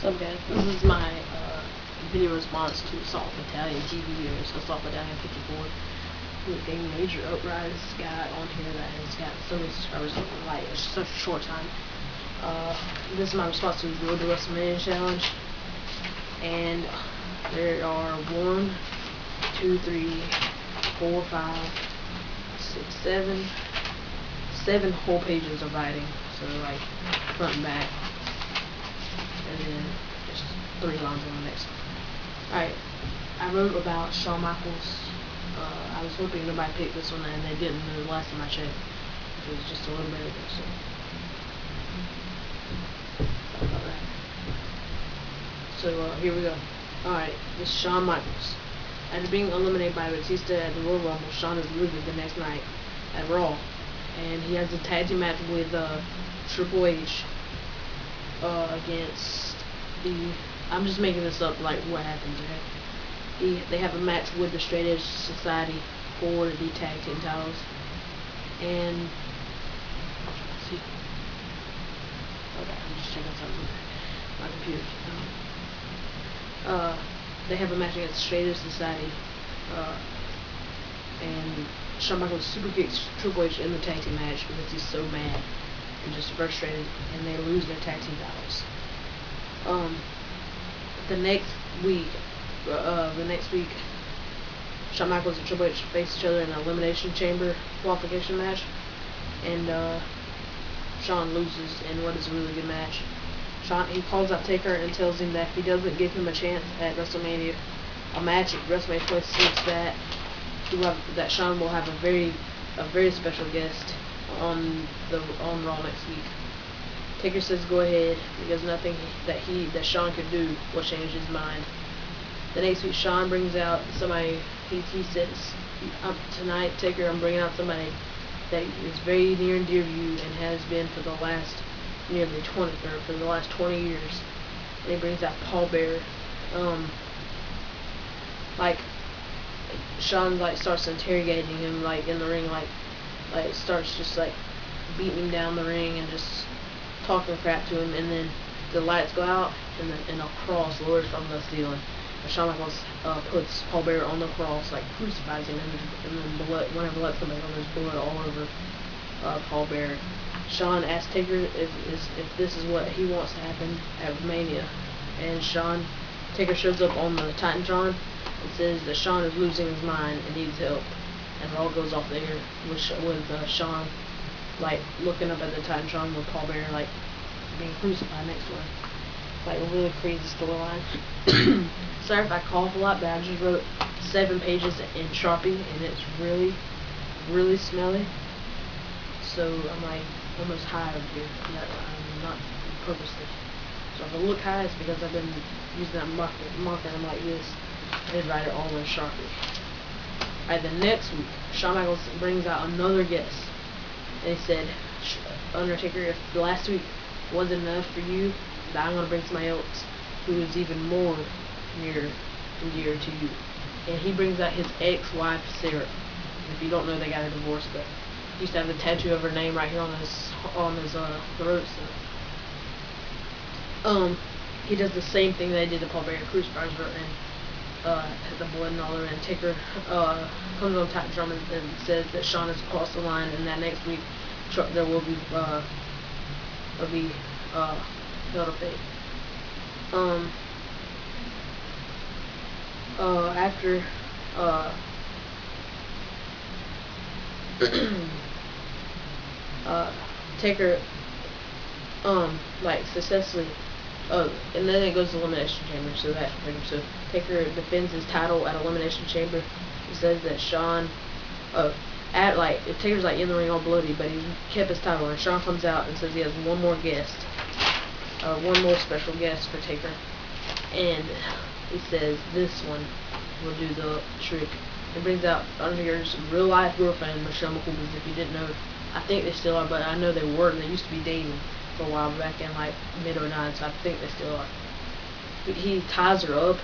What's up, guys? This is my video response to Assault Battalion TV viewers. AssaultBattalion54. We're getting major uprise got on here that has got so many subscribers like it's such a short time. This is my response to the WrestleMania challenge, and there are 1, 2, 3, 4, 5, 6, 7 whole pages of writing. So like front and back. And then just 3 lines on the next one. Alright, I wrote about Shawn Michaels. I was hoping nobody picked this one, and they didn't the last time I checked. It was just a little bit ago, so sorry about that. So here we go. Alright, this is Shawn Michaels. After being eliminated by Batista at the Royal Rumble, Shawn is losing the next night at Raw, and he has a tag team match with Triple H against I'm just making this up like what happens, okay? They have a match with the Straight Edge Society for the tag team titles, and see, okay, I'm just checking something. My computer. They have a match against the Straight Edge Society, and Shawn Michaels super kicks Triple H in the tag team match because he's so mad and just frustrated, and they lose their tag team titles. The next week, Shawn Michaels and Triple H face each other in an Elimination Chamber qualification match, and Shawn loses in what is a really good match. He calls out Taker and tells him that if he doesn't give him a chance at WrestleMania, a match at WrestleMania 26, that Shawn will have a very special guest on Raw next week. Taker says go ahead, because nothing that Shawn could do will change his mind. The next week, Shawn brings out somebody. He says, tonight, Taker, I'm bringing out somebody that is very near and dear to you and has been for the last for the last 20 years. And he brings out Paul Bearer. Like Shawn starts interrogating him in the ring, starts just beating him down the ring and just talking crap to him, and then the lights go out and a cross lowers from the ceiling. And Shawn Michaels puts Paul Bearer on the cross, crucifies him, and then blood, whenever the lights come back on, there's blood all over Paul Bearer. Shawn asks Taker if this is what he wants to happen at Mania, and Taker shows up on the Titantron and says that Shawn is losing his mind and needs help, and it all goes off the air with Shawn looking up at the Titantron with Paul Bearer being crucified next to him. A really crazy storyline. Sorry if I cough a lot, but I just wrote 7 pages in Sharpie, and it's really smelly. So I'm almost high over here. I'm not purposely. So if I look high, it's because I've been using that marker. I'm like this. I did write it all in Sharpie. Alright, the next week, Shawn Michaels brings out another guest. And he said, Undertaker, if last week wasn't enough for you, that I'm going to bring somebody else who is even more near and dear to you. And he brings out his ex-wife, Sarah. If you don't know, they got a divorce, but he used to have the tattoo of her name right here on his throat. So, he does the same thing they did to Paul Bearer, crucifies her, and has the blood and all over, and Taker comes on Titantron and says that Shawn has crossed the line, and that next week there will be Hell to Fate. After Taker successfully and then it goes to Elimination Chamber, so that's pretty. So Taker defends his title at Elimination Chamber. He says that Shawn, Taker's in the ring all bloody, but he kept his title. And Shawn comes out and says he has one more special guest for Taker, and he says this one will do the trick. He brings out Undertaker's real life girlfriend, Michelle McCool. If you didn't know, I think they still are, but I know they were. They used to be dating for a while back in mid-09, so I think they still are. But he ties her up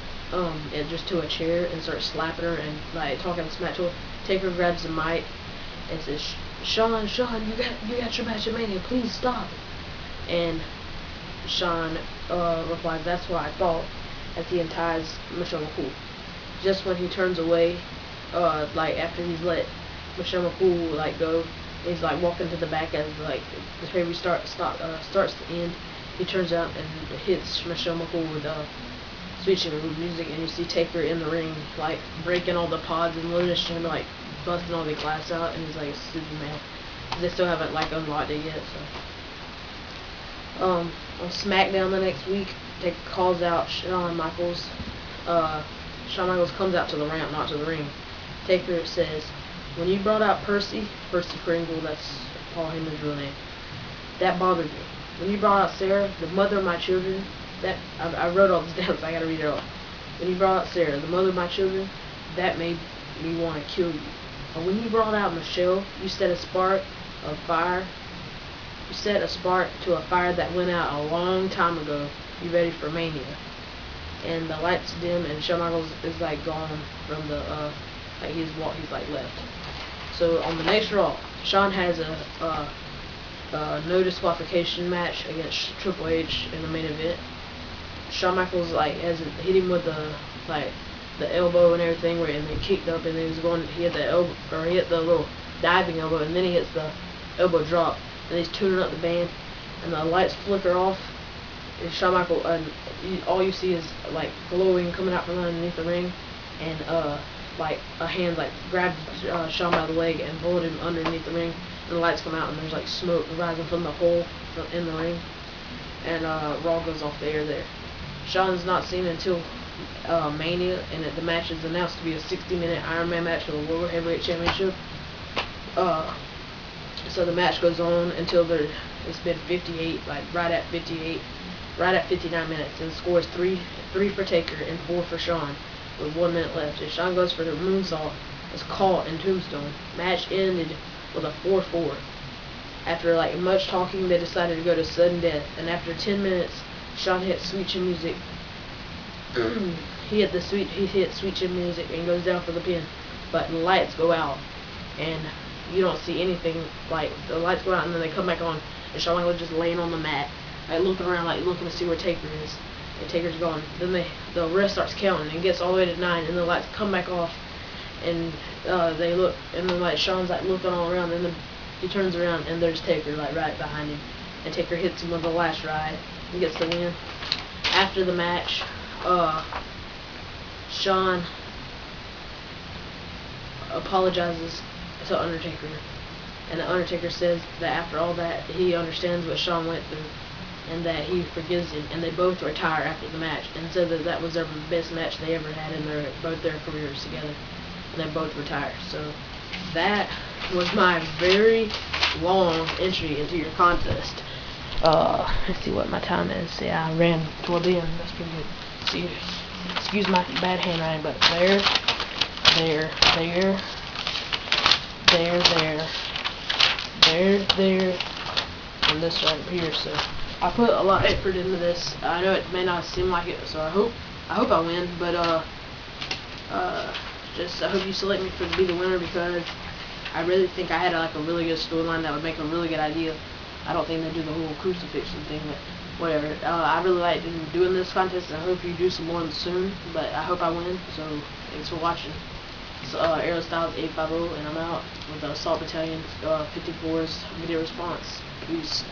just to a chair and starts slapping her and talking smack to her. Taker grabs the mic and says, Shawn, you got your match at Mania, please stop. And Shawn replies, "That's what I thought," as he unties Michelle McCool. Just when he turns away, like after he's let Michelle McCool like go, he's like walking to the back as like the pay starts to end. He turns out and hits Michelle McCool with switching music, and you see Taker in the ring like breaking all the pods and loading his chamber, like busting all the glass out, and he's like super mad. They still haven't like unlocked it yet. So on SmackDown the next week, Taker calls out Shawn Michaels. Shawn Michaels comes out to the ramp, not to the ring. Taker says, "When you brought out Percy Pringle, that's Paul Heyman's real name, that bothered me. When you brought out Sarah, the mother of my children," that I wrote all this down, so I gotta read it all. "When you brought out Sarah, the mother of my children, that made me want to kill you. But when you brought out Michelle, you set a spark of fire. You set a spark to a fire that went out a long time ago. You ready for Mania?" And the lights dim, and Shawn Michaels is like gone from the like he's like left. So on the next Raw, Shawn has a no disqualification match against Triple H in the main event. Shawn Michaels like hit him with the elbow and everything, and they kicked up, and he hit the elbow, or he hit the little diving elbow, and then he hits the elbow drop, and he's tuning up the band, and the lights flicker off, and Shawn Michaels, all you see is like glowing coming out from underneath the ring, and like a hand like grabbed Shawn by the leg and pulled him underneath the ring, and the lights come out, and there's like smoke rising from the hole in the ring, and Raw goes off the air there. Shawn's not seen until Mania, and the match is announced to be a 60-minute Iron Man match for the World Heavyweight Championship. So the match goes on until it's been 58, like right at 59 minutes, and the score is 3 for Taker and 4 for Shawn, with 1 minute left. And Shawn goes for the moonsault, is caught in Tombstone. Match ended with a 4-4. After like much talking, they decided to go to sudden death, and after 10 minutes, Shawn hit Sweet Chin Music. he hit Sweet Chin Music and goes down for the pin, but the lights go out, and you don't see anything. Like the lights go out, and then they come back on, and Shawn Michaels just laying on the mat, like looking around, like looking to see where Taker is, and Taker's gone. Then the ref starts counting and gets all the way to 9, and the lights come back off, and they look, and then like Shawn's like looking all around, and then he turns around, and there's Taker like right behind him, and Taker hits him with the last ride and gets the win. After the match, Shawn apologizes to Undertaker, and the Undertaker says that after all that, he understands what Shawn went through, and that he forgives him, and they both retire after the match, and said that was their best match they ever had in both their careers together, and they both retire. So that was my very long entry into your contest. Let's see what my time is. Yeah, I ran toward the end. That's pretty good. See, excuse my bad handwriting, but there, and this right here. So I put a lot of effort into this. I know it may not seem like it, so I hope I win. But just I hope you select me to be the winner, because I really think I had like a really good storyline that would make a really good idea. I don't think they do the whole crucifixion thing, but whatever. I really like doing this contest, and I hope you do some more soon, but I hope I win. So thanks for watching. It's Aerostyles850, and I'm out with the Assault Battalion 54's video response. Peace.